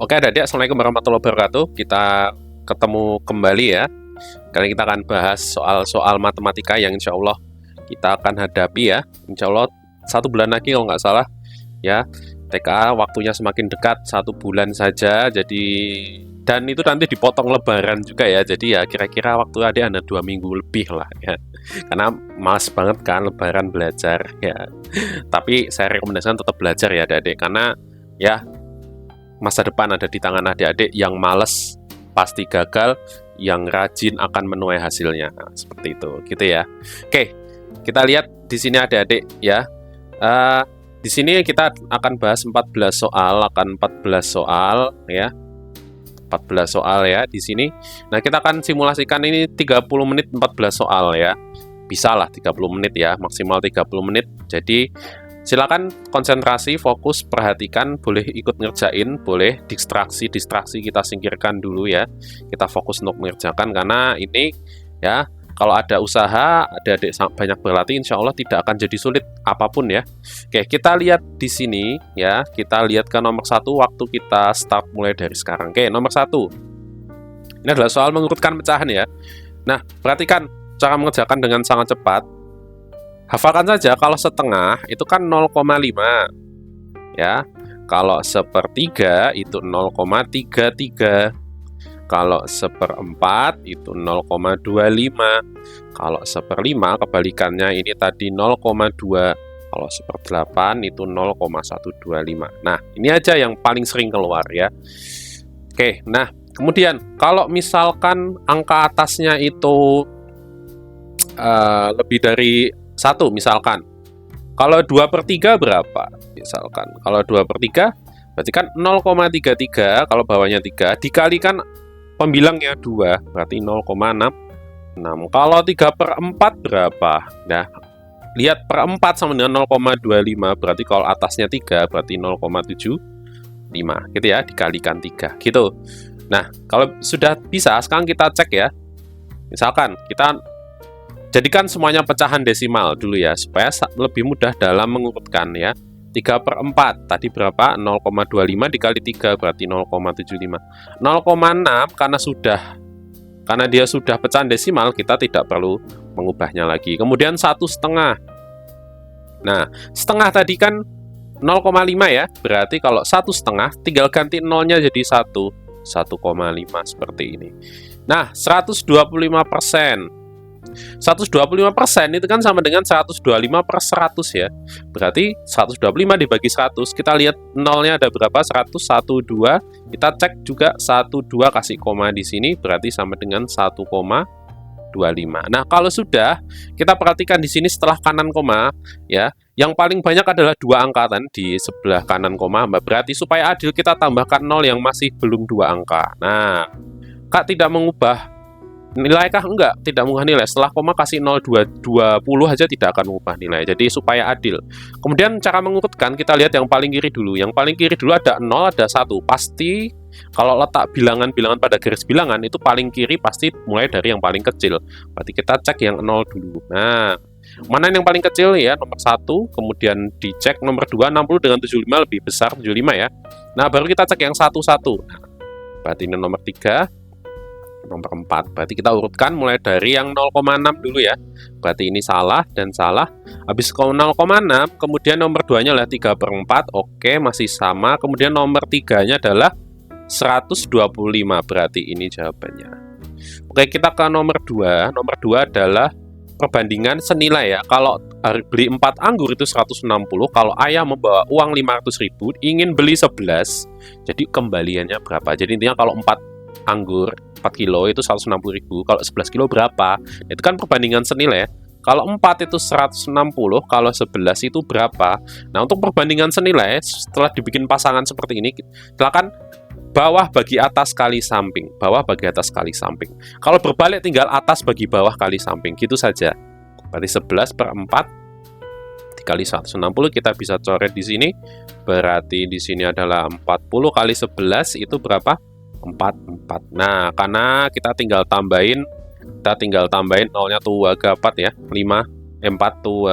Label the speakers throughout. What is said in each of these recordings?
Speaker 1: Oke adik-adik, Assalamualaikum warahmatullahi wabarakatuh. Kita ketemu kembali ya. Kali kita akan bahas soal-soal matematika yang insya Allah kita akan hadapi ya. Insya Allah 1 bulan lagi kalau nggak salah ya. TKA waktunya semakin dekat, 1 bulan saja. Jadi dan itu nanti dipotong lebaran juga ya. Jadi ya kira-kira waktu adik ada 2 minggu lebih lah ya. Karena males banget kan lebaran belajar ya. Tapi saya rekomendasikan tetap belajar ya adik-adik. Karena ya masa depan ada di tangan adik-adik. Yang males pasti gagal, yang rajin akan menuai hasilnya. Nah, seperti itu, gitu ya. Oke, kita lihat di sini adik-adik ya. Di sini kita akan bahas 14 soal, ya. 14 soal ya di sini. Nah, kita akan simulasikan ini 30 menit 14 soal ya. Bisa lah 30 menit ya, maksimal 30 menit. Jadi silakan konsentrasi, fokus, perhatikan, boleh ikut ngerjain, boleh distraksi kita singkirkan dulu ya. Kita fokus untuk mengerjakan karena ini ya, kalau ada usaha, ada adik banyak berlatih, insya Allah tidak akan jadi sulit apapun ya. Oke, kita lihat di sini ya, kita lihat ke nomor 1 waktu kita start mulai dari sekarang. Oke, nomor 1. Ini adalah soal mengurutkan pecahan ya. Nah, perhatikan cara mengerjakan dengan sangat cepat. Hafalkan saja, kalau setengah itu kan 0,5 ya. Kalau sepertiga itu 0,33. Kalau seperempat itu 0,25. Kalau seperlima kebalikannya ini tadi 0,2. Kalau seperdelapan itu 0,125. Nah, ini aja yang paling sering keluar ya. Oke, nah kemudian kalau misalkan angka atasnya itu lebih dari 1 misalkan. Kalau 2/3 berapa? Misalkan kalau 2/3 berarti kan 0,33, kalau bawahnya 3 dikalikan pembilangnya 2 berarti 0,66. Kalau 3/4 berapa? Nah, lihat per 4 sama dengan 0,25, berarti kalau atasnya 3 berarti 0,75 gitu ya, dikalikan 3 gitu. Nah, kalau sudah bisa sekarang kita cek ya. Misalkan kita jadikan semuanya pecahan desimal dulu ya, supaya lebih mudah dalam mengurutkan ya. 3/4 tadi berapa? 0,25 dikali 3 berarti 0,75. 0,6 karena dia sudah pecahan desimal, kita tidak perlu mengubahnya lagi. Kemudian 1/2. Nah, setengah tadi kan 0,5 ya, berarti kalau 1/2 tinggal ganti nolnya jadi 1,5 seperti ini. Nah, 125%. 125% itu kan sama dengan 125/100 ya. Berarti 125 dibagi 100, kita lihat nolnya ada berapa? 100, 12. Kita cek juga 12 kasih koma di sini berarti sama dengan 1,25. Nah, kalau sudah, kita perhatikan di sini setelah kanan koma ya, yang paling banyak adalah 2 angka di sebelah kanan koma. Berarti supaya adil kita tambahkan 0 yang masih belum 2 angka. Nah, Kak tidak mengubah nilai kah? Enggak, tidak mengubah nilai. Setelah koma kasih 0,20 aja tidak akan mengubah nilai. Jadi supaya adil. Kemudian cara mengurutkan kita lihat yang paling kiri dulu. Yang paling kiri dulu ada 0, ada 1. Pasti kalau letak bilangan-bilangan pada garis bilangan itu paling kiri pasti mulai dari yang paling kecil. Berarti kita cek yang 0 dulu. Nah, mana yang paling kecil ya? Nomor 1, kemudian dicek nomor 2, 60 dengan 75 lebih besar 75 ya. Nah, baru kita cek yang 1. Nah, berarti ini nomor 3. Nomor 4, berarti kita urutkan mulai dari yang 0,6 dulu ya. Berarti ini salah dan salah. Habis 0,6, kemudian nomor 2-nya adalah 3/4. Oke, masih sama. Kemudian nomor 3-nya adalah 125. Berarti ini jawabannya. Oke, kita ke nomor 2. Nomor 2 adalah perbandingan senilai ya. Kalau beli 4 anggur itu 160. Kalau ayah membawa uang 500.000, ingin beli 11. Jadi kembaliannya berapa? Jadi intinya kalau 4 anggur 4 kilo itu 160.000, kalau 11 kilo berapa? Itu kan perbandingan senilai ya. Kalau 4 itu 160, kalau 11 itu berapa? Nah, untuk perbandingan senilai, setelah dibikin pasangan seperti ini, silakan bawah bagi atas kali samping. Bawah bagi atas kali samping. Kalau berbalik tinggal atas bagi bawah kali samping. Gitu saja. Berarti 11/4 dikali 160, kita bisa coret di sini. Berarti di sini adalah 40 kali 11 itu berapa? 4. Nah, karena kita tinggal tambahin nolnya tuh agak 4 ya. 4 tuh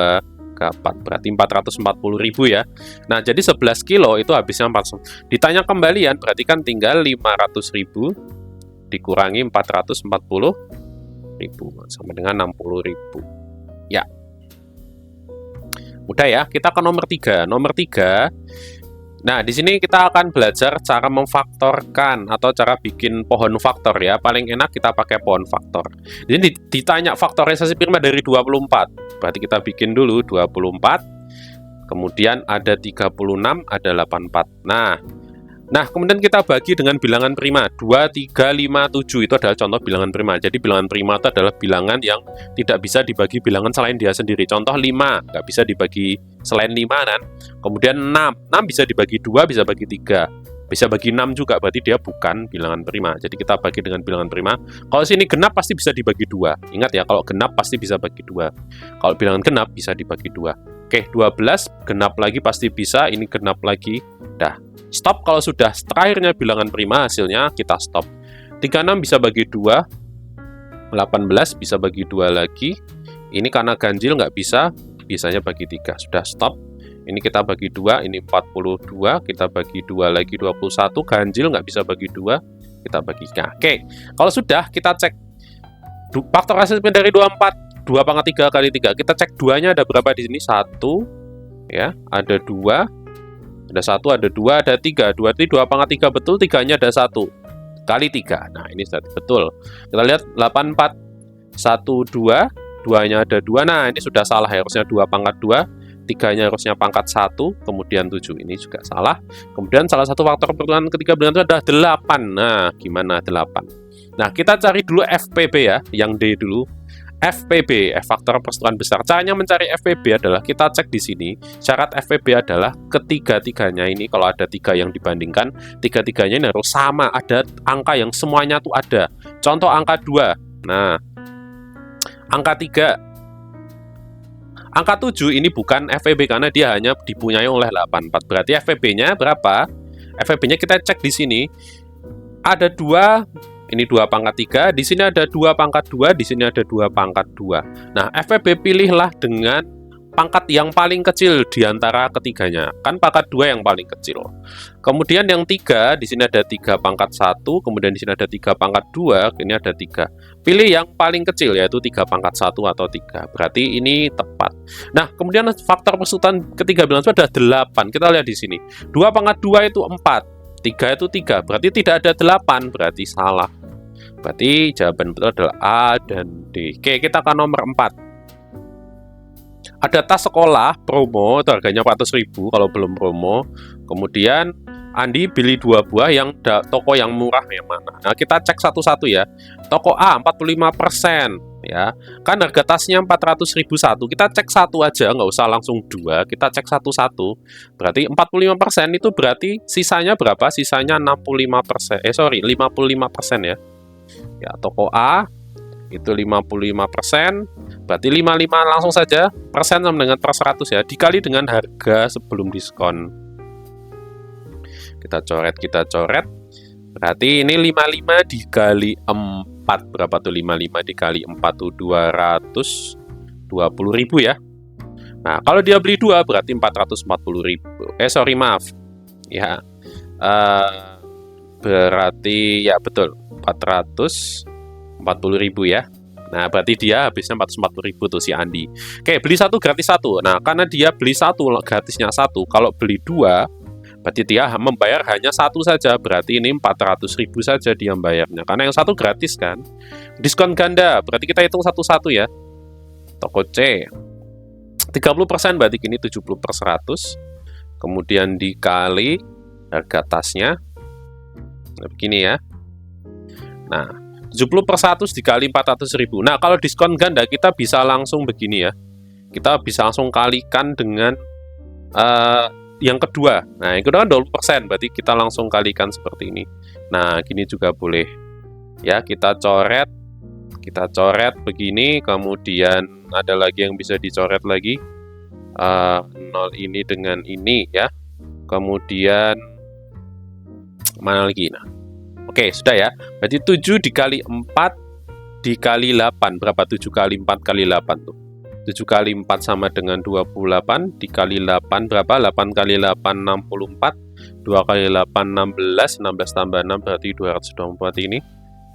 Speaker 1: 4, berarti 440.000 ya. Nah, jadi 11 kilo itu habisnya 400. Ditanya kembalian, berarti kan tinggal 500.000 dikurangi 440.000 sama dengan 60.000. Ya. Mudah ya. Kita ke nomor 3. Nomor 3. Nah, di sini kita akan belajar cara memfaktorkan atau cara bikin pohon faktor ya. Paling enak kita pakai pohon faktor. Jadi ditanya faktorisasi prima dari 24. Berarti kita bikin dulu 24. Kemudian ada 36, ada 84. Nah, kemudian kita bagi dengan bilangan prima. 2, 3, 5, 7 itu adalah contoh bilangan prima. Jadi bilangan prima itu adalah bilangan yang tidak bisa dibagi bilangan selain dia sendiri. Contoh 5, nggak bisa dibagi selain 5 kan. Kemudian 6 bisa dibagi 2, bisa bagi 3. Bisa bagi 6 juga, berarti dia bukan bilangan prima. Jadi kita bagi dengan bilangan prima. Kalau sini genap pasti bisa dibagi 2. Ingat ya, kalau genap pasti bisa bagi 2. Kalau bilangan genap bisa dibagi 2. Oke, 12, genap lagi pasti bisa, ini genap lagi. Dah, stop kalau sudah terakhirnya bilangan prima, hasilnya kita stop. 36 bisa bagi 2, 18 bisa bagi 2 lagi. Ini karena ganjil nggak bisa, biasanya bagi 3. Sudah stop. Ini kita bagi 2, ini 42, kita bagi 2 lagi 21, ganjil nggak bisa bagi 2, kita bagi 3. Oke, kalau sudah kita cek faktorisasi dari 24. 2 pangkat 3 kali 3. Kita cek 2-nya ada berapa di sini? 1, ya, ada 2, ada 1, ada 2, ada 3. 2 itu 2 pangkat 3 betul, 3-nya ada 1 kali 3. Nah, ini betul. Kita lihat 84, 1, 2, 2-nya ada 2. Nah, ini sudah salah ya, harusnya 2 pangkat 2, 3-nya harusnya pangkat 1, kemudian 7. Ini juga salah. Kemudian salah satu faktor pertukaran ketiga bilangan itu adalah 8. Nah, gimana 8? Nah, kita cari dulu FPB ya, yang D dulu. FPB, faktor persetujuan besar. Caranya mencari FPB adalah kita cek di sini. Syarat FPB adalah ketiga-tiganya ini, kalau ada 3 yang dibandingkan, tiga-tiganya ini harus sama, ada angka yang semuanya tuh ada. Contoh angka 2. Nah, angka 3. Angka 7 ini bukan FPB karena dia hanya dipunyai oleh 84. Berarti FPB-nya berapa? FPB-nya kita cek di sini. Ada 2. Ini 2 pangkat 3, di sini ada 2 pangkat 2, di sini ada 2 pangkat 2. Nah, FPB pilihlah dengan pangkat yang paling kecil di antara ketiganya. Kan pangkat 2 yang paling kecil. Kemudian yang 3, di sini ada 3 pangkat 1, kemudian di sini ada 3 pangkat 2, ini ada 3. Pilih yang paling kecil, yaitu 3 pangkat 1 atau 3. Berarti ini tepat. Nah, kemudian faktor persetujuan ketiga bilangan itu ada 8. Kita lihat di sini. 2 pangkat 2 itu 4. 3 itu 3, berarti tidak ada 8, berarti salah. Berarti jawaban betul adalah A dan D. Oke, kita ke nomor 4. Ada tas sekolah promo, itu harganya 400.000 kalau belum promo. Kemudian Andi beli 2 buah yang toko yang murah yang mana. Nah, kita cek satu-satu ya. Toko A 45%. Ya, kan harga tasnya 400.000 kita cek 1 aja, nggak usah langsung 2, kita cek satu-satu. Berarti 45% itu berarti sisanya berapa? Sisanya 65%, 55% ya. Ya, toko A itu 55%, berarti 55 langsung saja, persen sama dengan per 100 ya, dikali dengan harga sebelum diskon. Kita coret. Berarti ini 55 dikali 4. Berapa tuh 55 dikali 4 tuh 220.000 ya. Nah, kalau dia beli 2 berarti 440.000. Maaf. Ya. Berarti ya betul 440.000 ya. Nah, berarti dia habisnya 440.000 tuh si Andi. Oke, beli 1 gratis 1. Nah, karena dia beli 1 gratisnya 1, kalau beli 2 berarti dia membayar hanya 1 saja, berarti ini 400.000 saja dia bayarnya. Karena yang 1 gratis kan. Diskon ganda, berarti kita hitung satu-satu ya. Toko C. 30% berarti gini 70/100. Kemudian dikali harga tasnya. Nah, begini ya. Nah, 70/100 dikali 400.000. Nah, kalau diskon ganda kita bisa langsung begini ya. Kita bisa langsung kalikan dengan yang kedua. Nah, yang kedua kan 20%, berarti kita langsung kalikan seperti ini. Nah, gini juga boleh. Ya, kita coret begini, kemudian ada lagi yang bisa dicoret lagi. 0 ini dengan ini ya. Kemudian mana lagi? Nah, oke, sudah ya. Berarti 7 dikali 4 dikali 8. Berapa 7 kali 4 kali 8 tuh? 7 kali 4 sama dengan 28, dikali 8 berapa? 8 kali 8 64, 2 kali 8 16, 16 tambah 6 berarti 224 ini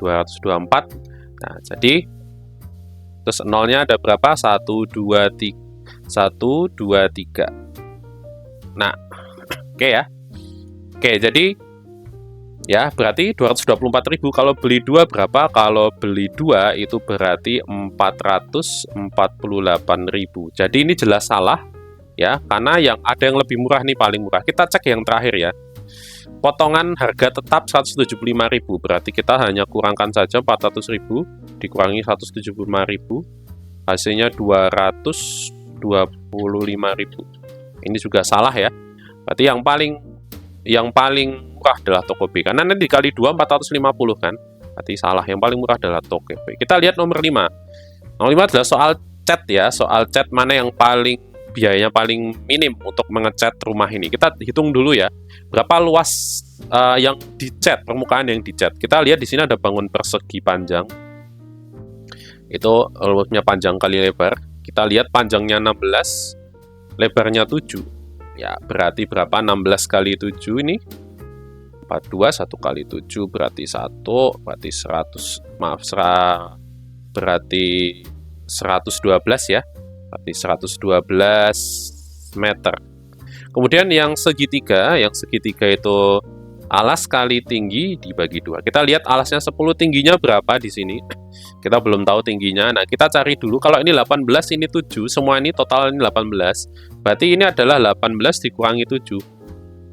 Speaker 1: 224. Nah, jadi terus nolnya ada berapa? 1 2 3 1 2 3. Nah, oke ya. Oke, jadi ya berarti 224.000. Kalau beli 2 berapa? Kalau beli 2 itu berarti 448.000. Jadi ini jelas salah ya, karena yang ada yang lebih murah nih, paling murah. Kita cek yang terakhir ya. Potongan harga tetap 175.000, berarti kita hanya kurangkan saja 400.000 dikurangi 175.000, hasilnya 225.000. Ini juga salah ya. Berarti yang paling murah adalah Toko B, karena nanti dikali 2 450 kan. Berarti salah, yang paling murah adalah Toko B. Kita lihat nomor 5. Nomor 5 adalah soal cat ya, soal cat mana yang biayanya paling minim untuk mengecat rumah ini. Kita hitung dulu ya, berapa luas yang dicat, permukaan yang dicat. Kita lihat di sini ada bangun persegi panjang. Itu luasnya panjang kali lebar. Kita lihat panjangnya 16, lebarnya 7. Ya, berarti berapa? 16 kali 7 ini 42, 1 kali 7 berarti 1, berarti 100, maaf, berarti 112 ya. Berarti 112 meter. Kemudian yang segitiga itu alas kali tinggi dibagi 2. Kita lihat alasnya 10, tingginya berapa di sini? Kita belum tahu tingginya. Nah, kita cari dulu. Kalau ini 18, ini 7, semua ini total ini 18. Berarti ini adalah 18 dikurangi 7.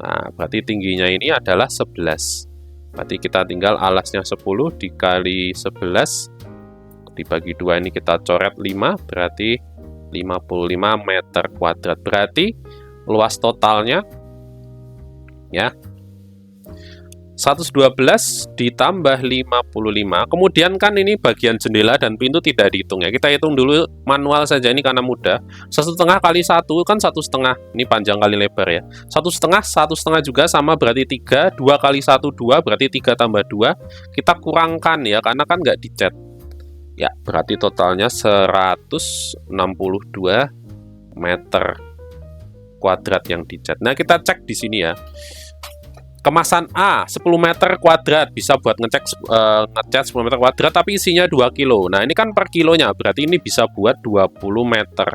Speaker 1: Nah, berarti tingginya ini adalah 11. Berarti kita tinggal alasnya 10 dikali 11 dibagi 2, ini kita coret 5, berarti 55 meter kuadrat. Berarti luas totalnya ya 112 ditambah 55. Kemudian kan ini bagian jendela dan pintu tidak dihitung ya. Kita hitung dulu manual saja ini karena mudah. 1,5 kali 1 kan 1,5. Ini panjang kali lebar ya. 1,5 juga sama berarti 3. 2 kali 1 2 berarti 3 tambah 2. Kita kurangkan ya karena kan nggak dicat. Ya, berarti totalnya 162 meter kuadrat yang dicat. Nah, kita cek di sini ya. Kemasan A 10 meter kuadrat bisa buat ngecat 10 meter kuadrat tapi isinya 2 kilo. Nah, ini kan per kilonya, berarti ini bisa buat 20 meter.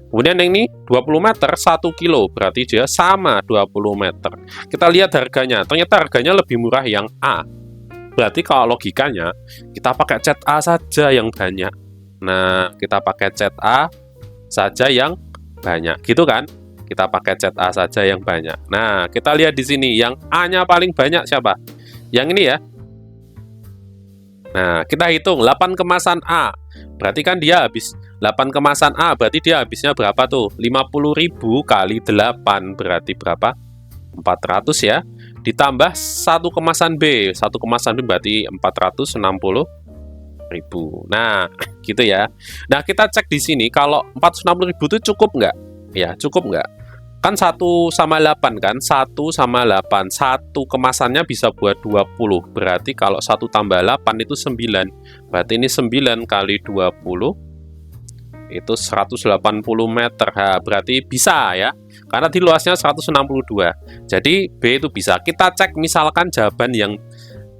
Speaker 1: Kemudian yang ini 20 meter 1 kilo, berarti dia sama 20 meter. Kita lihat harganya, ternyata harganya lebih murah yang A. Berarti kalau logikanya kita pakai cat A saja yang banyak. Nah, kita pakai cat A saja yang banyak, gitu kan? Kita pakai cat A saja yang banyak. Nah, kita lihat di sini yang A-nya paling banyak siapa? Yang ini ya. Nah, kita hitung 8 kemasan A. Berarti kan dia habis 8 kemasan A, berarti dia habisnya berapa tuh? 50.000 kali 8 berarti berapa? 400 ya. Ditambah 1 kemasan B. 1 kemasan B berarti 460.000. Nah, gitu ya. Nah, kita cek di sini kalau 460.000 itu cukup nggak? Ya, cukup nggak? Kan 1 sama 8 kan? 1 sama 8. 1 kemasannya bisa buat 20. Berarti kalau 1 tambah 8 itu 9. Berarti ini 9 kali 20 itu 180 meter. Nah, berarti bisa ya. Karena di luasnya 162. Jadi B itu bisa. Kita cek misalkan jawaban yang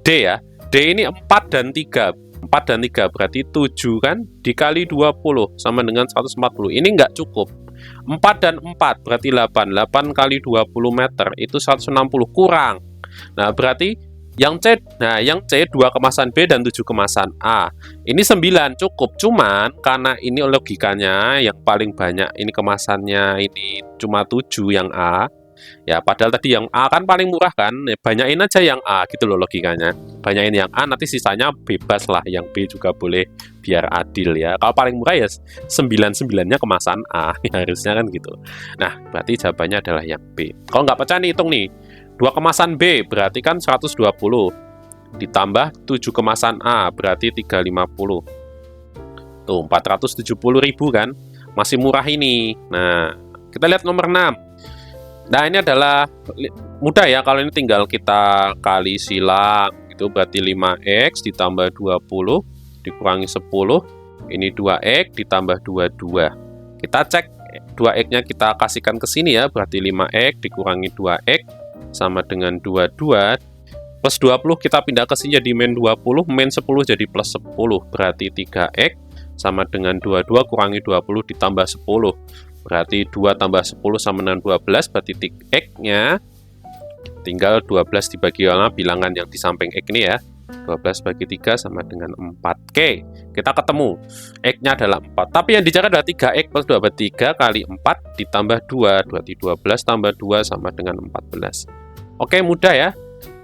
Speaker 1: D ya. D ini 4 dan 3. 4 dan 3 berarti 7 kan? Dikali 20 sama dengan 140. Ini nggak cukup. 4 dan 4 berarti 8. 8 kali 20 meter itu 160 kurang. Nah, berarti yang C, yang C 2 kemasan B dan 7 kemasan A. Ini 9 cukup. Cuman karena ini logikanya yang paling banyak ini kemasannya ini cuma 7 yang A. Ya, padahal tadi yang A kan paling murah kan. Banyain aja yang A gitu loh logikanya. Banyain yang A, nanti sisanya bebas lah. Yang B juga boleh biar adil ya. Kalau paling murah ya 9-9-nya kemasan A. Ya, harusnya kan gitu. Nah, berarti jawabannya adalah yang B. Kalau nggak percaya nih, hitung nih. 2 kemasan B berarti kan 120. Ditambah 7 kemasan A berarti 350. Tuh, 470.000 kan. Masih murah ini. Nah, kita lihat nomor 6. Nah, ini adalah mudah ya, kalau ini tinggal kita kali silang. Itu berarti 5x ditambah 20 dikurangi 10. Ini 2x ditambah 22. Kita cek 2x-nya kita kasihkan ke sini ya, berarti 5x dikurangi 2x sama dengan 22 plus 20 kita pindah ke sini jadi min 20, min 10 jadi plus 10, berarti 3x sama dengan 22 kurangi 20 ditambah 10, berarti 2 tambah 10 sama dengan 12, berarti x-nya tinggal 12 dibagi oleh bilangan yang di samping x ini ya, 12 bagi 3 sama dengan 4. Oke, kita ketemu x-nya adalah 4, tapi yang dicari adalah 3x plus 2 berarti 3 kali 4 ditambah 2, berarti 12 tambah 2 sama dengan 14. Oke, mudah ya.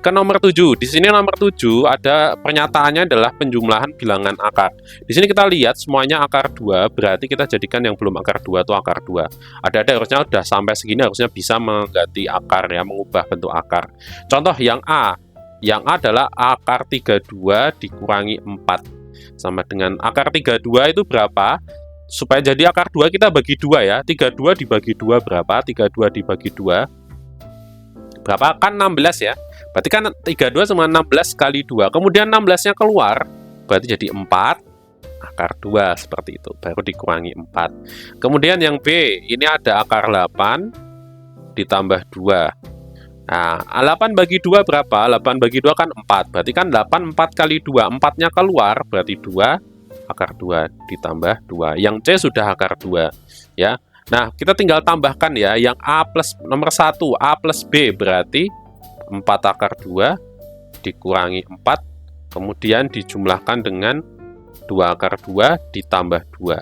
Speaker 1: Ke nomor 7. Di sini nomor 7 ada pernyataannya adalah penjumlahan bilangan akar. Di sini kita lihat semuanya akar 2, berarti kita jadikan yang belum akar 2 itu akar 2. Ada harusnya udah sampai segini harusnya bisa mengganti akar ya, mengubah bentuk akar. Contoh yang A. Yang A adalah akar 32 dikurangi 4. Sama dengan akar 32 itu berapa? Supaya jadi akar 2 kita bagi 2 ya. 32 dibagi 2 berapa? 32 dibagi 2 berapa? Kan 16 ya. Berarti kan 32 sama 16 kali 2. Kemudian 16-nya keluar, berarti jadi 4 akar 2 seperti itu. Baru dikurangi 4. Kemudian yang B, ini ada akar 8 ditambah 2. Nah, 8 bagi 2 berapa? 8 bagi 2 kan 4. Berarti kan 8 4 kali 2. 4-nya keluar, berarti 2 akar 2 ditambah 2. Yang C sudah akar 2 ya. Nah, kita tinggal tambahkan ya, yang A plus nomor 1, A plus B berarti 4 akar 2 dikurangi 4, kemudian dijumlahkan dengan 2 akar 2 ditambah 2.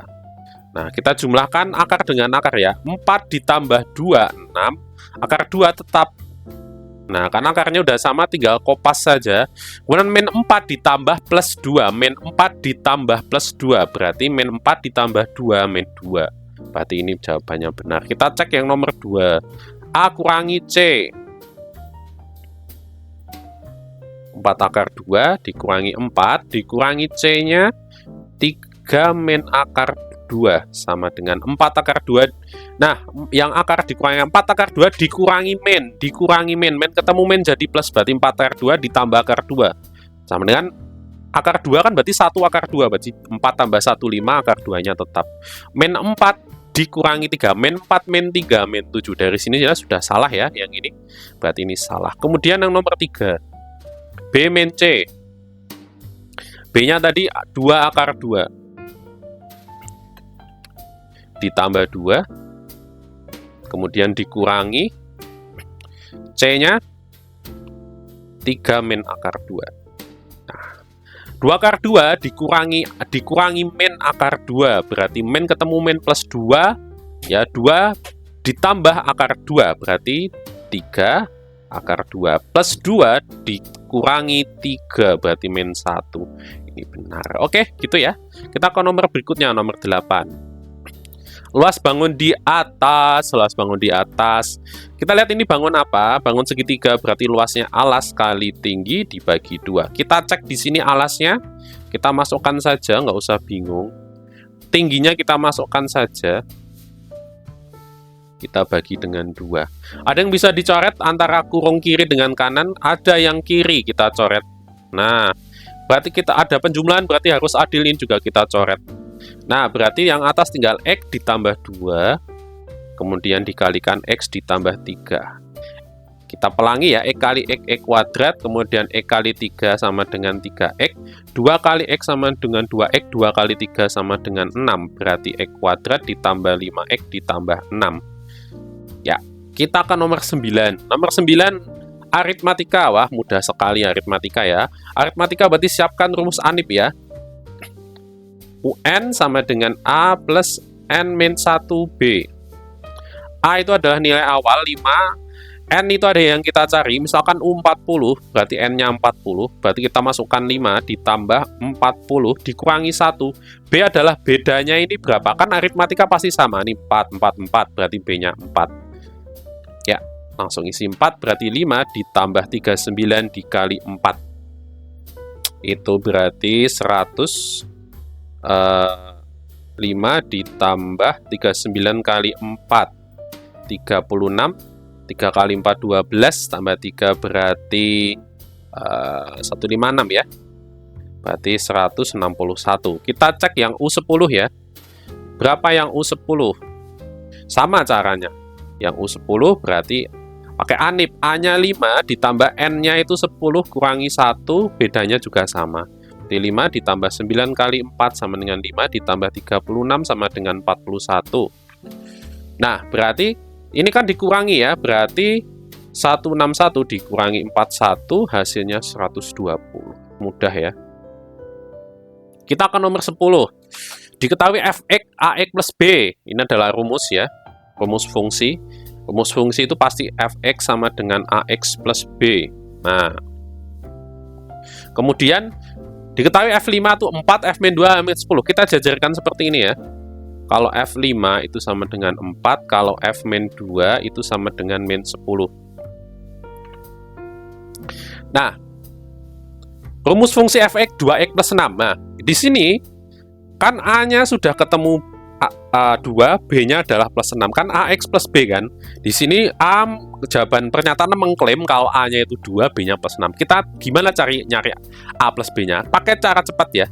Speaker 1: Nah, kita jumlahkan akar dengan akar ya. 4 ditambah 2, 6. Akar 2 tetap. Nah, karena akarnya udah sama, tinggal kopas saja. Kemudian min 4 ditambah plus 2. Min 4 ditambah plus 2. Berarti min 4 ditambah 2, min 2. Berarti ini jawabannya benar. Kita cek yang nomor 2. A kurangi C. 4 akar 2 dikurangi 4, dikurangi C-nya 3 min akar 2 sama dengan 4 akar 2. Nah, yang akar dikurangi 4 akar 2 dikurangi min, min ketemu min jadi plus, berarti 4 akar 2 ditambah akar 2. Sama dengan akar 2 kan berarti 1 akar 2, berarti 4 tambah 1, 5, akar 2-nya tetap. Min 4 dikurangi 3, min 4, min 3, min 7. Dari sini jelas sudah salah ya, yang ini. Berarti ini salah. Kemudian yang nomor 3. B min C. B-nya tadi 2 akar 2. Ditambah 2. Kemudian dikurangi. C-nya 3 min akar 2. Nah, 2 akar 2 dikurangi min akar 2. Berarti min ketemu min plus 2. Ya, 2 ditambah akar 2. Berarti 3 akar 2 plus 2 dikurangi 3, berarti min 1. Ini benar. Oke, gitu ya. Kita ke nomor berikutnya, nomor 8. Luas bangun di atas, luas bangun di atas. Kita lihat ini bangun apa? Bangun segitiga, berarti luasnya alas kali tinggi dibagi 2. Kita cek di sini alasnya, kita masukkan saja, nggak usah bingung. Tingginya kita masukkan saja. Kita bagi dengan 2. Ada yang bisa dicoret antara kurung kiri dengan kanan, ada yang kiri kita coret. Nah, berarti kita ada penjumlahan, berarti harus adilin juga kita coret. Nah, berarti yang atas tinggal X ditambah 2, kemudian dikalikan X ditambah 3. Kita pelangi ya, X kali X kuadrat, kemudian X kali 3 sama dengan 3X. 2 kali X sama dengan 2X, 2 kali 3 sama dengan 6. Berarti X kuadrat ditambah 5X ditambah 6. Ya, kita ke nomor 9. Nomor 9, aritmatika. Wah, mudah sekali aritmatika ya. Aritmatika berarti siapkan rumus ANIP ya. UN sama dengan A plus N min 1B. A itu adalah nilai awal 5. N itu ada yang kita cari. Misalkan U40, berarti N-nya 40. Berarti kita masukkan 5 ditambah 40 dikurangi 1. B adalah bedanya ini berapa? Kan aritmatika pasti sama. Ini 4, 4, 4. Berarti B-nya 4. Ya, langsung isi 4, berarti 5 ditambah 39 dikali 4. Itu berarti 5 ditambah 39 kali 4. 36. 3 kali 4, 12. Tambah 3 berarti 156 ya. Berarti 161. Kita cek yang U10 ya. Berapa yang U10? Sama caranya. Yang U10 berarti pakai anip. A-nya 5 ditambah N-nya itu 10 kurangi 1, bedanya juga sama. Berarti 5 ditambah 9 kali 4 sama dengan 5, ditambah 36 sama dengan 41. Nah, berarti ini kan dikurangi ya, berarti 161 dikurangi 41 hasilnya 120. Mudah ya. Kita ke nomor 10. Diketahui fx ax plus b. Ini adalah rumus ya. Rumus fungsi. Rumus fungsi itu pasti fx sama dengan ax plus b. Nah, kemudian diketahui F5 itu 4, F-2, F-10. Kita jajarkan seperti ini ya. Kalau F5 itu sama dengan 4, kalau F-2 itu sama dengan min 10. Nah, rumus fungsi fx 2x plus 6. Nah, di sini kan A-nya sudah ketemu 2, B-nya adalah plus 6. Kan AX plus B kan. Di sini A jawaban pernyataannya mengklaim kalau A-nya itu 2, B-nya plus 6. Kita gimana nyari A plus B-nya? Pakai cara cepat ya.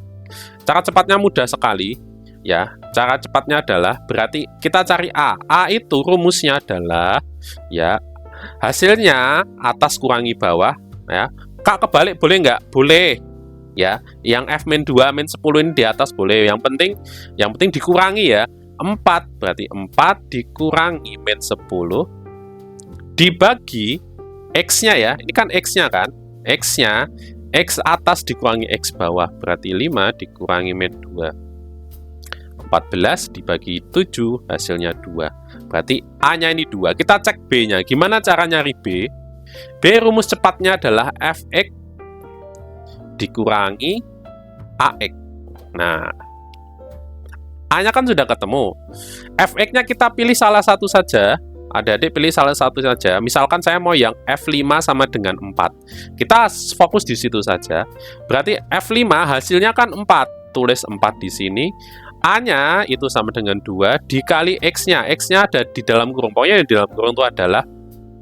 Speaker 1: Cara cepatnya mudah sekali. Ya, cara cepatnya adalah berarti kita cari A. A itu rumusnya adalah ya hasilnya atas kurangi bawah ya. Kak, kebalik boleh nggak? Boleh. Ya, yang F-2 min 10 ini di atas boleh. Yang penting dikurangi ya. 4 berarti 4 dikurangi min 10 dibagi X-nya ya. Ini kan X-nya kan? X-nya X atas dikurangi X bawah berarti 5 dikurangi min 2. 14 dibagi 7 hasilnya 2. Berarti A-nya ini 2. Kita cek B-nya. Gimana cara nyari B? B rumus cepatnya adalah Fx dikurangi AX. Nah, A-nya kan sudah ketemu. Fx-nya kita pilih salah satu saja. Adik-adik pilih salah satu saja. Misalkan saya mau yang F5 sama dengan 4. Kita fokus di situ saja. Berarti F5 hasilnya kan 4. Tulis 4 di sini. A-nya itu sama dengan 2 dikali X-nya. X-nya ada di dalam kurung. Pokoknya yang di dalam kurung itu adalah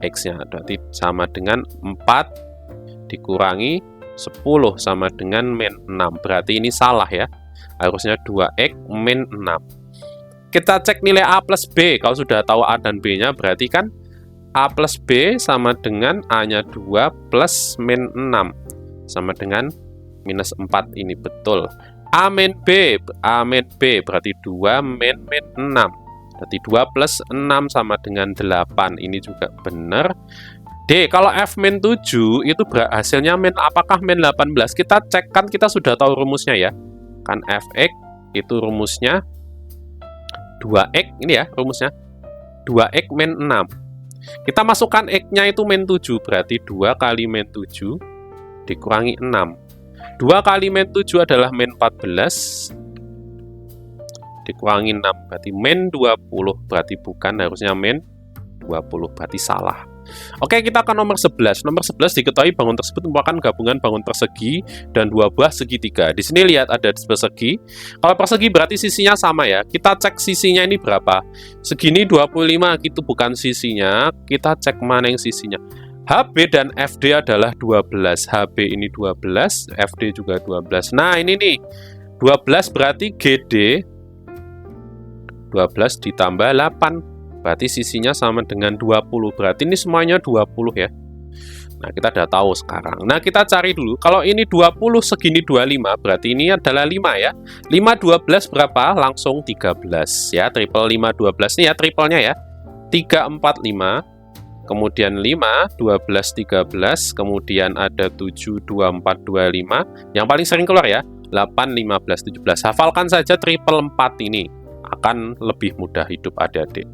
Speaker 1: X-nya. Berarti sama dengan 4 dikurangi 10 sama dengan min 6. Berarti ini salah ya. Harusnya 2X min 6. Kita cek nilai A plus B. Kalau sudah tahu A dan B-nya berarti kan A plus B sama dengan A-nya 2 plus min 6. Sama dengan minus 4. Ini betul. A min B berarti 2 min 6. Berarti 2 plus 6 sama dengan 8. Ini juga benar. D, kalau F min 7 itu hasilnya min apakah min 18? Kita cek kan kita sudah tahu rumusnya ya. Kan Fx itu rumusnya 2x, ini ya rumusnya. 2x min 6. Kita masukkan x-nya itu min 7, berarti 2 kali min 7 dikurangi 6. 2 kali min 7 adalah min 14 dikurangi 6 berarti min 20, berarti bukan, harusnya min 20, berarti salah. Oke, kita ke nomor 11. Nomor 11 diketahui bangun tersebut merupakan gabungan bangun persegi dan 2 buah segitiga. Di sini lihat ada persegi. Kalau persegi berarti sisinya sama ya. Kita cek sisinya ini berapa. Segini 25, itu bukan sisinya. Kita cek mana yang sisinya. HB dan FD adalah 12. HB ini 12, FD juga 12. Nah, ini nih. 12 berarti GD 12 ditambah 8. Berarti sisinya sama dengan 20. Berarti ini semuanya 20 ya. Nah, kita udah tahu sekarang. Nah, kita cari dulu. Kalau ini 20 segini 25, berarti ini adalah 5 ya. 5 12 berapa? Langsung 13 ya. Triple 5 12 ini ya triplenya ya. 3 4 5. Kemudian 5 12 13, kemudian ada 7 24 25. Yang paling sering keluar ya. 8 15 17. Hafalkan saja triple 4 ini. Akan lebih mudah hidup adik-adik.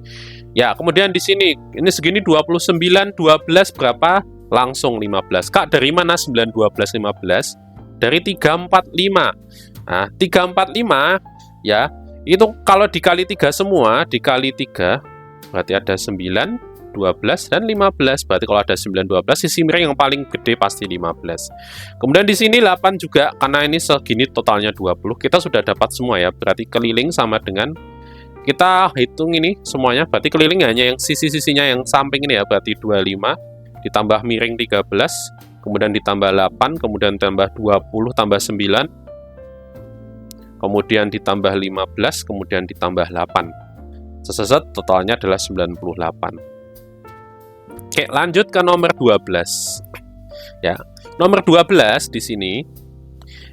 Speaker 1: Ya, kemudian di sini ini segini 29 12 berapa? Langsung 15. Kak, dari mana 9 12 15? Dari 345. Nah, 345 ya. Itu kalau dikali 3 semua, dikali 3 berarti ada 9 12 dan 15. Berarti kalau ada 9 12, sisi miring yang paling gede pasti 15. Kemudian di sini 8 juga, karena ini segini totalnya 20. Kita sudah dapat semua ya. Berarti keliling sama dengan, kita hitung ini semuanya. Berarti keliling hanya yang sisi-sisinya yang samping ini ya. Berarti 25 ditambah miring 13, kemudian ditambah 8, kemudian tambah 20 tambah 9, kemudian ditambah 15, kemudian ditambah 8. totalnya adalah 98. Oke, lanjut ke nomor 12. Ya, nomor 12 di sini.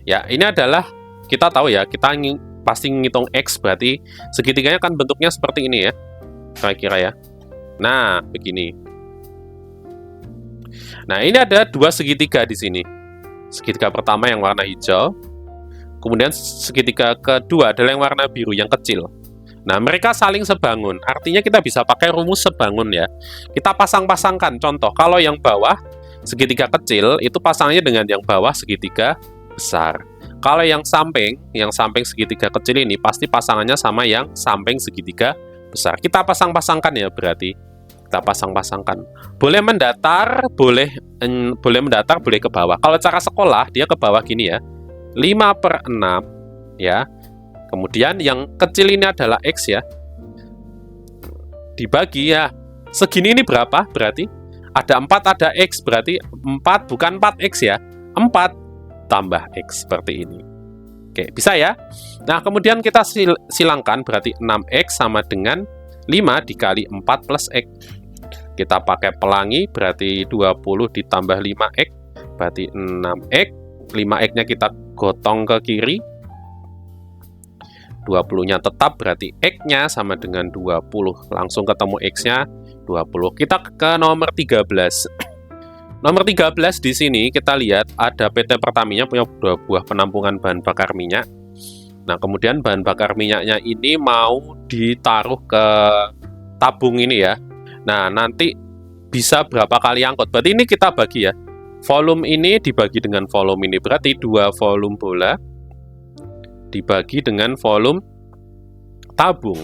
Speaker 1: Ya, ini adalah kita tahu ya, kita pasti ngitung X, berarti segitiganya kan bentuknya seperti ini ya. Kira-kira ya. Nah, begini. Nah, ini ada dua segitiga di sini. Segitiga pertama yang warna hijau. Kemudian segitiga kedua adalah yang warna biru, yang kecil. Nah, mereka saling sebangun. Artinya kita bisa pakai rumus sebangun ya. Kita pasang-pasangkan. Contoh, kalau yang bawah segitiga kecil, itu pasangannya dengan yang bawah segitiga besar. Kalau yang samping segitiga kecil ini, pasti pasangannya sama yang samping segitiga besar. Kita pasang-pasangkan ya, berarti. Kita pasang-pasangkan. Boleh mendatar, boleh ke bawah. Kalau cara sekolah, dia ke bawah gini ya. 5/6 ya. Kemudian yang kecil ini adalah X ya. Dibagi ya. Segini ini berapa? Berarti ada 4, ada X. Berarti 4 bukan 4X ya. 4 tambah X seperti ini. Oke, bisa ya? Nah, kemudian kita silangkan. Berarti 6X sama dengan 5 dikali 4 plus X. Kita pakai pelangi. Berarti 20 ditambah 5X. Berarti 6X. 5X-nya kita gotong ke kiri. 20-nya tetap, berarti X-nya sama dengan 20. Langsung ketemu X-nya 20. Kita ke nomor 13. Nomor 13 di sini kita lihat ada PT Pertamina punya 2 buah penampungan bahan bakar minyak. Nah, kemudian bahan bakar minyaknya ini mau ditaruh ke tabung ini ya. Nah, nanti bisa berapa kali angkut. Berarti ini kita bagi ya. Volume ini dibagi dengan volume ini. Berarti 2 volume bola dibagi dengan volume tabung.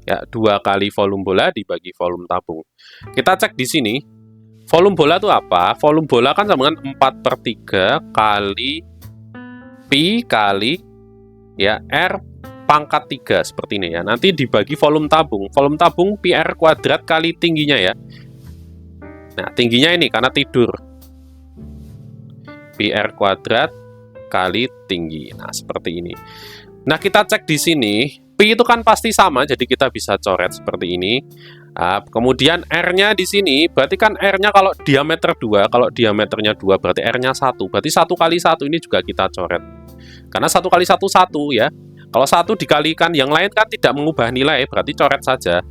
Speaker 1: Ya, 2 kali volume bola dibagi volume tabung. Kita cek di sini. Volume bola itu apa? Volume bola kan sama dengan 4/3 kali Pi kali ya R pangkat 3 seperti ini ya. Nanti dibagi volume tabung. Volume tabung Pi R kuadrat kali tingginya ya. Nah, tingginya ini karena tidur. Pi R kuadrat kali tinggi. Nah, seperti ini. Nah, kita cek di sini. Pi itu kan pasti sama, jadi kita bisa coret seperti ini. Nah, kemudian R-nya di sini, berarti kan R-nya kalau diameter 2, kalau diameternya 2, berarti R-nya 1. Berarti 1 kali 1 ini juga kita coret. Karena 1 kali 1, 1 ya. Kalau 1 dikalikan yang lain kan tidak mengubah nilai, berarti coret saja.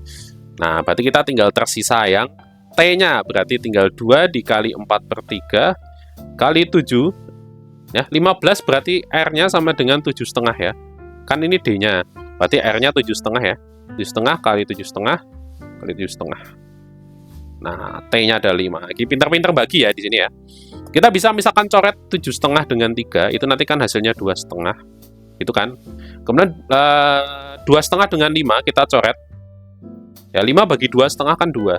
Speaker 1: Nah, berarti kita tinggal tersisa yang T-nya, berarti tinggal 2 dikali 4/3 kali 7. Ya, 15 berarti R-nya sama dengan 7,5 ya. Kan ini D-nya. Berarti R-nya 7,5 ya. 7,5 kali 7,5 kali 7,5. Nah, T-nya ada 5. Lagi pinter-pinter bagi ya di sini ya. Kita bisa misalkan coret 7,5 dengan 3, itu nanti kan hasilnya 2,5. Itu kan. Kemudian 2,5 dengan 5 kita coret. Ya, 5 bagi 2,5 kan 2.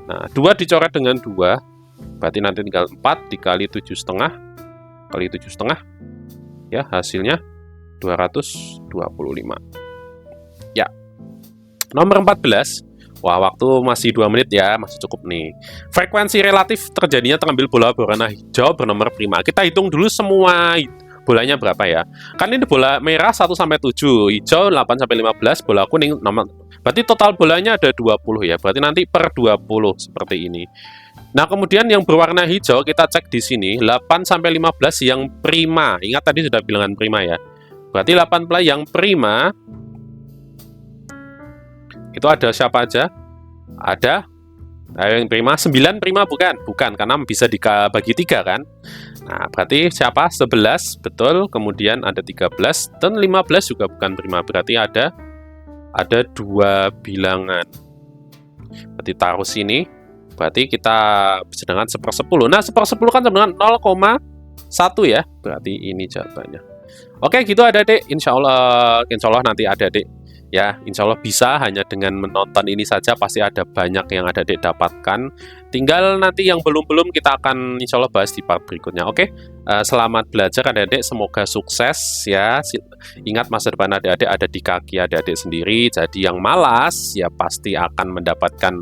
Speaker 1: Nah, 2 dicoret dengan 2, berarti nanti tinggal 4 dikali 7,5 kali 7,5 ya, hasilnya 225 ya. Nomor 14. Wah, waktu masih 2 menit ya, masih cukup nih. Frekuensi relatif terjadinya terambil bola berwarna hijau bernomor prima. Kita hitung dulu semua bolanya berapa ya. Kan ini bola merah 1-7, hijau 8-15, bola kuning nomor. Berarti total bolanya ada 20 ya. Berarti nanti per 20 seperti ini. Nah, kemudian yang berwarna hijau kita cek di sini 8-15 yang prima. Ingat tadi sudah bilangan prima ya. Berarti 18 yang prima. Itu ada siapa aja? Ada yang prima, 9 prima bukan karena bisa dibagi 3 kan. Nah, berarti siapa? 11, betul. Kemudian ada 13 dan 15 juga bukan prima. Berarti ada 2 bilangan. Berarti taruh sini. Berarti kita sedangkan 1/10. Nah, 1/10 kan sama dengan 0,1 ya. Berarti ini jawabannya. Oke, gitu adik-adik. Insya Allah nanti adik-adik ya, insya Allah bisa hanya dengan menonton ini saja pasti ada banyak yang adik-adik dapatkan. Tinggal nanti yang belum kita akan insya Allah bahas di part berikutnya. Oke, selamat belajar adik-adik, semoga sukses ya. Ingat masa depan adik-adik ada di kaki adik-adik sendiri. Jadi yang malas ya pasti akan mendapatkan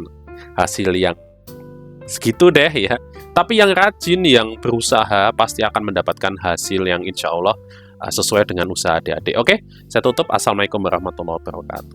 Speaker 1: hasil yang segitu deh ya. Tapi yang rajin, yang berusaha pasti akan mendapatkan hasil yang insya Allah sesuai dengan usaha adik-adik. Oke, saya tutup. Assalamualaikum warahmatullahi wabarakatuh.